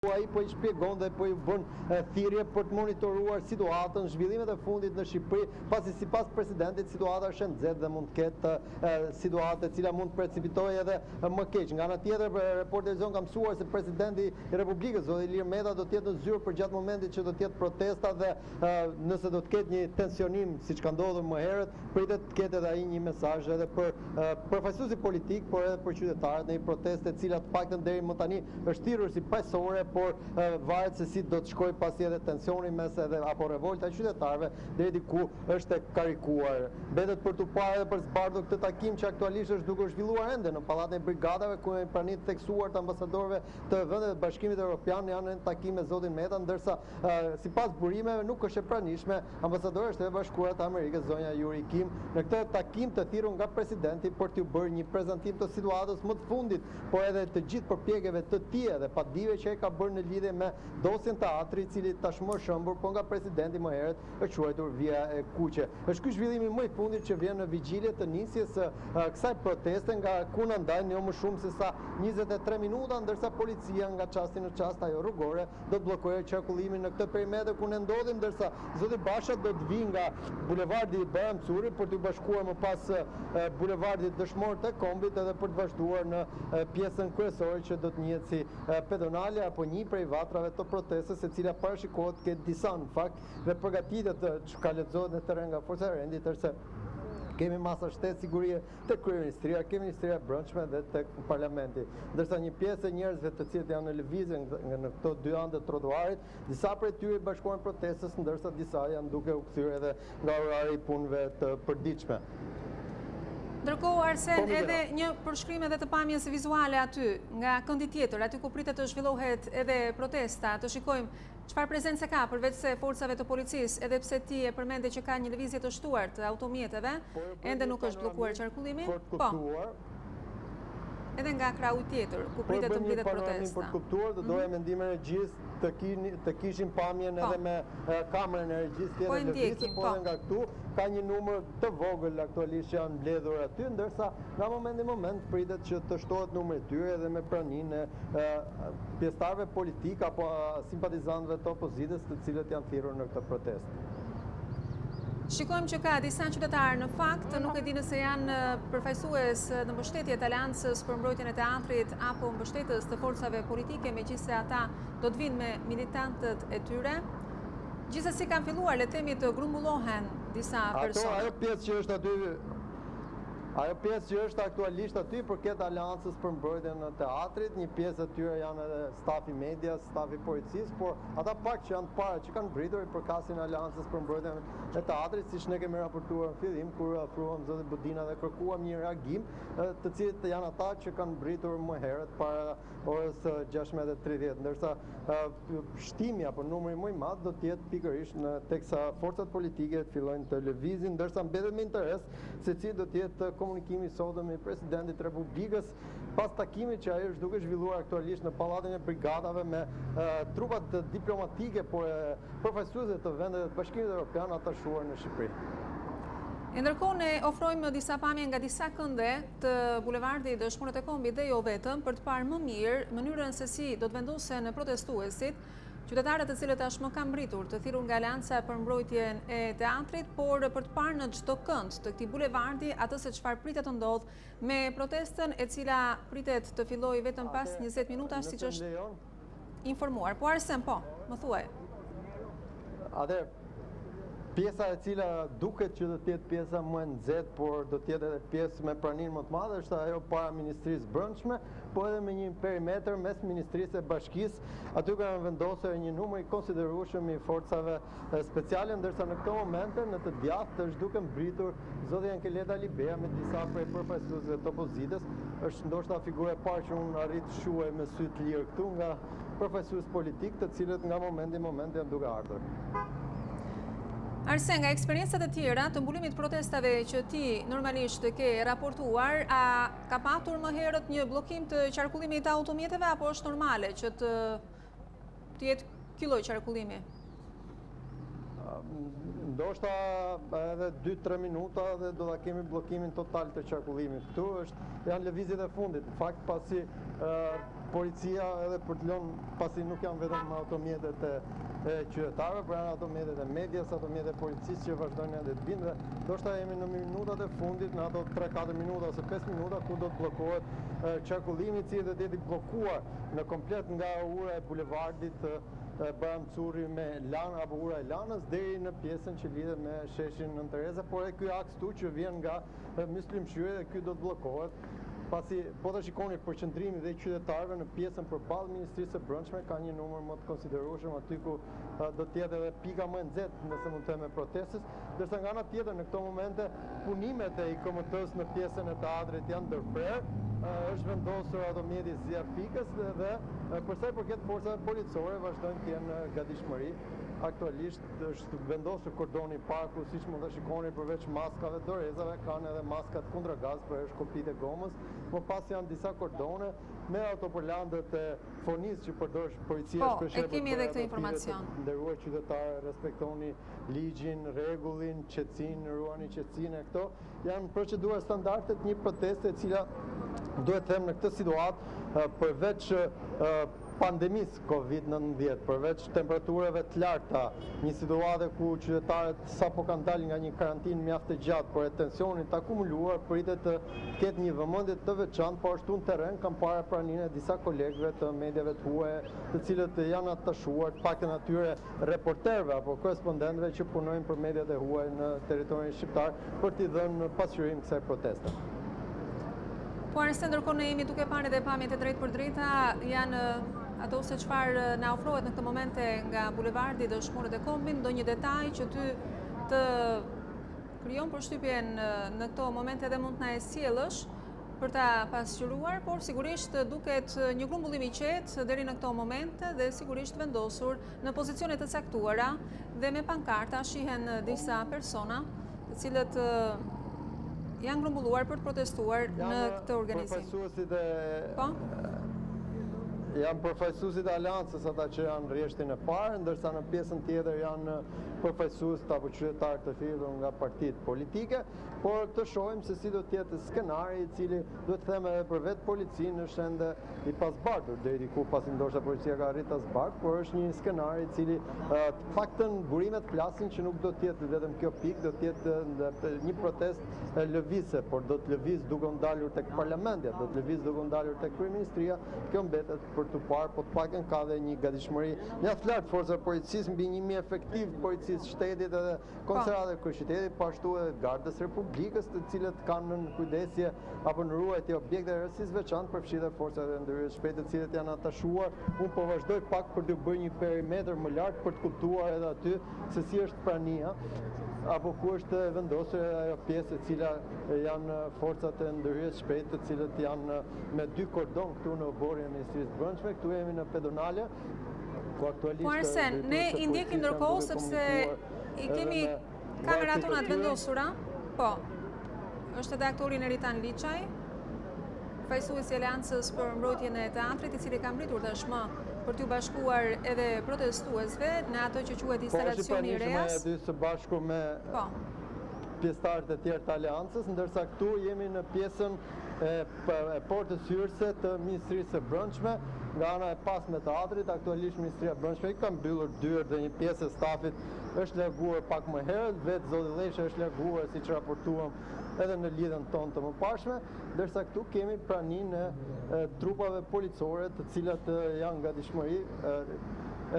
Ai po I shpjegon dhe po I bën thirrje për të monitoruar situatën, zhvillimet e fundit në Shqipëri, pasi sipas presidentit situata është e nxehtë dhe mund të ketë situatë e cila mund të precipitojë edhe më keq. Nga ana tjetër, Reporteri Zon ka mësuar se presidenti I Republikës, zoti Ilir Meta, do të jetë në zyrë për gjatë momentit që do të jetë protesta dhe nëse do të ketë një tensionim siç ka ndodhur më herët, pritet të ketë edhe ai një mesazh edhe për përfaqësuesit politik, por edhe për qytetarët në një protestë e cila të paktën deri më tani është thirrur si paqësorë, por varet se si do të shkojë pasi edhe tensioni mes edhe apo revolta e qytetarëve deri diku është e karikuar. Mbetet për të parë dhe për zbardhur këtë takim që aktualisht është duke u zhvilluar ende në pallatin e brigadave ku janë pranitë theksuar të ambasadorëve të vendeve të Bashkimit Evropian janë në takim me zotin Meta, ndërsa sipas burimeve nuk është e pranishme ambasadorja e Shtetit Bashkuar të Amerikës zonja Yuri Kim në këtë takim të thirrur nga presidenti për t'u bërë një prezantim të situatës më të fundit, por edhe të gjithë përpjekjeve të tij dhe padive që ai ka bërë në lidhje me dosjen teatri, I cili tashmë është shëmbur, po nga presidenti më herët është quajtur via e kuqe. Është ky zhvillimi më I fundit që vjen në vigjilje të nisjes së kësaj proteste, nga ku na ndajnë jo më shumë se sa 23 minuta, ndërsa policia nga çasti në çast ajo rrugore do të bllokojë qarkullimin në këtë perimetër ku ne ndodhim, ndërsa zoti Basha do të vijë nga bulevardi Bërë Mësuri për të bashkuar më pas bulevardit Dëshmorët e Kombit edhe për të vazhduar në pjesën kryesore që do të njihet si pedonale apo një prej vatrave të protestës, e cila parashikohet të ketë disa në fakt dhe përgatitet që ka lexohet në terren nga forca e rendit, tërse kemi masa shtetë sigurie të kryeministria, kemi ministria e brendshme dhe tek parlamenti. Ndërsa një pjesë e njerëzve të cilët janë në lëvizje në këto dy anë të trotuarit, disa prej tyre bashkohen protestës, ndërsa disa janë duke u kthyer edhe nga orari I punëve të përditshme. Ndërkohë, Arsen, edhe një përshkrim edhe të pamjes vizuale aty, nga këndi tjetër, aty ku pritet të zhvillohet edhe protesta, të shikojmë çfarë prezencë ka përveç se forcave të policisë, edhe pse ti e përmende që ka një lëvizje të shtuar të automjeteve, ende nuk është bllokuar qarkullimi. Po. Edhe nga krahu tjetër, ku pritet të mblidhet protesta. Për të kuptuar, do doja mendimin e regjisë të kishin pamjen edhe me kamerën e regjisë tjetër lëvizje, por edhe nga këtu ka një numër të vogël aktualisht që janë mbledhur aty, ndërsa nga momenti në moment pritet që të shtohet numri I tyre edhe me praninë e pjesëtarëve politik apo simpatizantëve të opozitës të cilët janë thirrur në këtë protestë. Shikojmë që ka disa qytetarë në fakt, nuk e di nëse janë përfaqësues në mbështetje të Aleancës për mbrojtjen e teatrit apo mbështetës të forcave politike, megjithëse ata do të vinë me militantët e tyre. Gjithsesi kanë filluar, le të themi, të grumbullohen disa persona. Ajo pjesë që është aktualisht aty përket Aleancës për mbrojtjen e teatrit, një pjesë e tyre janë edhe stafi medias, stafi policisë, por ata pak që janë të parë që kanë mbritur I përkasin e Aleancës për mbrojtjen e teatrit, siç ne kemi raportuar në fillim kur afruam zotit Budina dhe kërkuam një reagim, të cilët janë ata që kanë mbritur më herët para orës 16:30, ndërsa shtimi apo numri më I madh do të jetë pikërisht teksa forcat politike të fillojnë të lëvizin, ndërsa mbetet me interes se si do të jetë komunikimi sotëm I presidentit të Republikës pas takimit që ai është duke zhvilluar aktualisht në pallatin e brigadave me trupat diplomatike, por përfaqësuese të vendeve të Bashkimit Evropian atashuar në Shqipëri. Ndërkohë ne ofrojmë disa pamje nga disa kënde të bulevardit Dëshmorët e Kombit dhe jo vetëm për të parë më mirë mënyrën se si do të vendosen protestuesit, qytetarët të cilët tashmë kanë mbritur të thirrur nga Aleanca për mbrojtjen e teatrit, por për të parë në çdo kënd të këtij bulevardi atë se çfarë pritet të ndodh me protestën e cila pritet të fillojë vetëm pas 20 minutash siç është informuar. Po Arsen, po, më thuaj. Pjesa e cila duket që do të jetë pjesa më e nxehtë, por do të jetë edhe pjesë me praninë më të madhe, është ajo para Ministrisë Brendshme, po edhe me një perimetër mes Ministrisë e Bashkisë. Aty kanë vendosur një numër I konsiderueshëm I forcave speciale, ndërsa në këtë moment në të djathtë është duke mbritur zoti Enkelejd Alibeaj me disa prej përfaqësuesve të opozitës. Është ndoshta figura e parë që unë arrit të shuaj me sy të lirë këtu nga përfaqësues politik, të cilët nga momenti në moment janë duke ardhur. Arsen, nga eksperiencat e tjera të mbulimit protestave që ti normalisht ke raportuar, a ka patur më herët një bllokim të qarkullimit të automjeteve apo është normale që të jetë ky lloj qarkullimi? Ndoshta edhe 2-3 minuta dhe do ta kemi bllokimin total të qarkullimit. Këtu janë lëvizjet e fundit. Në fakt pasi Policia edhe për të lënë, pasi nuk janë vetëm automjetet e qytetarëve, por janë automjetet e medias, automjetet e policisë që vazhdojnë edhe të vinë, dhe ndoshta jemi në minutat e fundit, në ato 3-4 minuta ose 5 minuta, ku do të bllokohet qarkullimi, i cili do të jetë i bllokuar në komplet nga ura e bulevardit Baramcuri me Lanë apo ura e Lanës deri në pjesën që lidhet me sheshin Nën Tereza, por e ky aks këtu që vjen nga Myslimshyri dhe ky do të bllokohet. Pasi po të shikoni përqendrimi dhe qytetarëve në pjesën përballë Ministrisë së Brendshme ka një numër më të konsiderueshëm aty ku do të jetë edhe pika më e nxehtë, nëse mund të them, e protestës, ndërsa nga ana tjetër në këto momente punimet e IKMT-s në pjesën e teatrit janë ndërprerë, është vendosur automjeti Zia Fikës dhe për sa i përket forcave policore vazhdojnë të jenë gatishmëri. Aktualisht është vendosur kordoni i parku, siç mund të shikoni, përveç maskave dorezave kanë edhe maskat kundërgaz për shkopit e gomës. Më pas janë disa kordone me autoparlantet e fonisë që përdor policia shpeshherë. Po, e kemi edhe këtë informacion. Nderuar qytetarë, respektoni ligjin, rregullin, qetësinë, ruani qetësinë. Këto janë procedura standarde të një proteste e cila duhet të them në këtë situatë përveç pandemisë Covid-19, përveç temperaturave të larta, një situatë ku qytetarët sapo kanë dalë nga një karantinë mjaft të gjatë, por e tensionit të akumuluar, pritet të ketë një vëmendje të veçantë, por ashtu në terren kam parë praninë e disa kolegëve të mediave të huaja, të cilët janë atachuar, të paktën atyre reporterëve apo korespondentëve që punojnë për mediat e huaja në territorin shqiptar për t'i dhënë pasqyrim kësaj proteste. Po arse ndërkohë ne jemi duke parë edhe pamjet e drejtë për drejta janë ato se çfarë na ofrohet në këtë momente nga bulevardi Dëshmorët e Kombit, ndonjë detaj që ty të krijon përshtypjen në këto momente dhe mund të na e sjellësh për ta pasqyruar, por sigurisht duket një grumbullim i qetë deri në këto momente dhe sigurisht vendosur në pozicione të caktuara dhe me pankarta shihen disa persona, të cilët janë grumbulluar për të protestuar në këtë organizim. Janë përfaqësuesit e Aleancës ata që janë rrjeshtin e parë, ndërsa në pjesën tjetër janë përfaqësues apo qytetarë të thirrur nga partitë politike, por të shohim se si do të jetë skenari i cili do të them edhe për vetë policinë është ende i pasbartur deri diku, pasi ndoshta policia ka arritur ta zbardh, por është një skenar i cili të paktën burimet flasin që nuk do të jetë vetëm kjo pikë, do të jetë një protestë lëvizse, por do të lëviz duke ndalur tek parlamenti, do të lëviz duke ndalur tek kryeministria. Kjo mbetet për të parë, po të paktën ka dhe një gatishmëri mjaft lart forca e policisë mbi 1000 efektiv policisë shtetit edhe konsiderat e kryeqytetit, po ashtu edhe gardës republikës, të cilët kanë në kujdesje apo në ruajtje objekte rëndësisë veçantë, përfshirë forcat e ndërhyrjes shpejtë, të cilët janë atachuar. Unë po vazhdoj pak për të bërë një perimetër më lart për të kuptuar edhe aty se si është prania apo ku është vendosur ajo pjesë e cila janë forcat e ndërhyrjes shpejtë, të cilët janë me 2 kordon këtu në oborrin e Ministrisë së Brendshme, këtu jemi në pedonale. Po Arsen, ne i ndjekim ndërkohë sepse i kemi kamerat tona të vendosura. Po. Është edhe aktori Neritan Liçaj, fajsuesi i Aleancës për mbrojtjen e teatrit, i cili ka mbritur tashmë për t'u bashkuar edhe protestuesve në ato që quhet instalacioni i Reas. Po, së bashku me pjesëtarët e tjerë të Aleancës, ndërsa këtu jemi në pjesën e portës hyrëse të Ministrisë së Brendshme, nga ana e pasme të teatrit. Aktualisht Ministria e Brendshme i ka mbyllur dyert dhe një pjesë e stafit është larguar pak më herët, vetë zoti Dhesha është larguar, siç raportuam edhe në lidhjen tonë të mëparshme, ndërsa këtu kemi praninë e trupave policore, të cilat janë gatishmëri,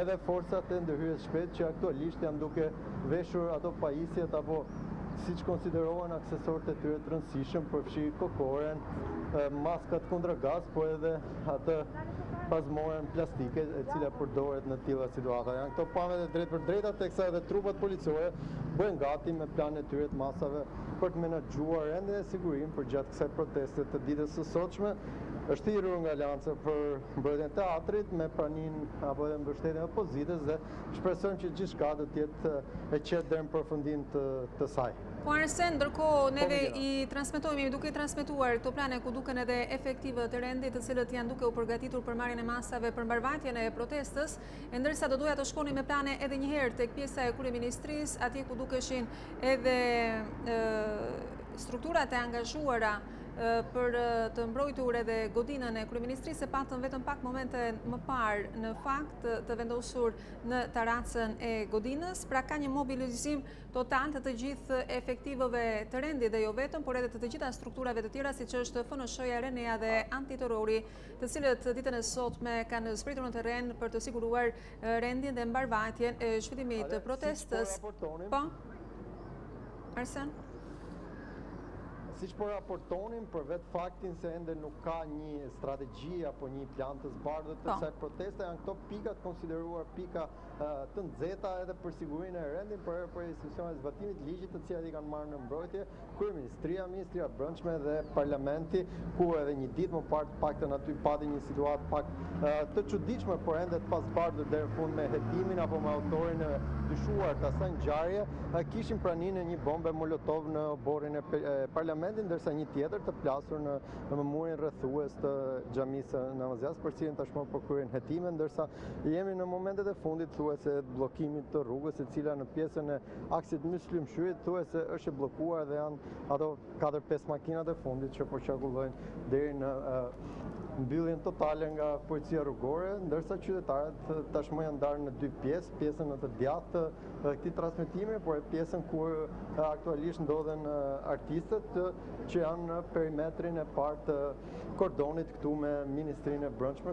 edhe forcat e ndërhyrjes shpejtë që aktualisht janë duke veshur ato pajisjet apo siç konsiderohen aksesorët e tyre të rëndësishëm, përfshirë kokoren, maskat kundërgaz, po edhe atë pazmoren plastike e cila përdoret në tilla situata. Janë këto pamjet e drejtë për drejta, teksa edhe trupat policore bëjnë gati me planet e tyre të masave për të menaxhuar rendin e sigurinë për gjatë kësaj proteste të ditës së sotshme. Është thirrur nga Aleanca për mbrojtjen e teatrit me praninë apo edhe mbështetjen e opozitës dhe shpresojmë që gjithçka do të jetë e qetë deri në përfundim të saj. Po Arsen, ndërkohë neve i transmetojmë, duke i transmetuar këto plane ku duken edhe efektivë të rendit, të cilët janë duke u përgatitur për marrjen e masave për mbarvajtjen e protestës, ndërsa do doja të shkonim me plane edhe një herë tek pjesa e kryeministrisë, atje ku dukeshin edhe strukturat e angazhuara për të mbrojtur edhe godinën e kryeministrisë, patëm vetëm pak momente më parë në fakt të vendosur në taracën e godinës, pra ka një mobilizim total të gjithë efektivëve të rendit dhe jo vetëm, por edhe të gjitha strukturave të tjera siç është FNSH-ja, RNA dhe antiterrori, të cilët ditën e sotme kanë zbritur në terren për të siguruar rendin dhe mbarvajtjen e zhvillimit të protestës. Po? Arsen? Siç po raportonim, për vetë faktin se ende nuk ka një strategji apo një plan të zbardhur të kësaj proteste, janë këto pikat konsideruar pika të nxehta edhe për sigurinë e rendit, për institucionet e zbatimit të ligjit, të cilat i kanë marrë në mbrojtje kryeministria, ministria e brendshme dhe parlamenti, ku edhe një ditë më parë të paktën aty pati një situatë pak të çuditshme, por ende të pazbardhur deri në fund me hetimin apo me autorin e dyshuar të asaj ngjarje, kishin praninë e një bombe molotov në oborrin e parlamentit, ndërsa një tjetër të plasur në murin rrethues të xhamisë namazjas, për cilin tashmë po kryen hetime, ndërsa jemi në momentet e fundit thuajse bllokimit të rrugës, e cila në pjesën e aksit Myslimshyrit thuajse është e bllokuar dhe janë ato 4-5 makinat e fundit që po qarkullojnë deri në mbylljen totale nga policia rrugore, ndërsa qytetarët tashmë janë ndarë në dy pjesë, pjesën në të djathtë të këtij transmetimi, por pjesën ku aktualisht ndodhen artistët që janë në perimetrin e parë të kordonit këtu me Ministrinë e Brendshme.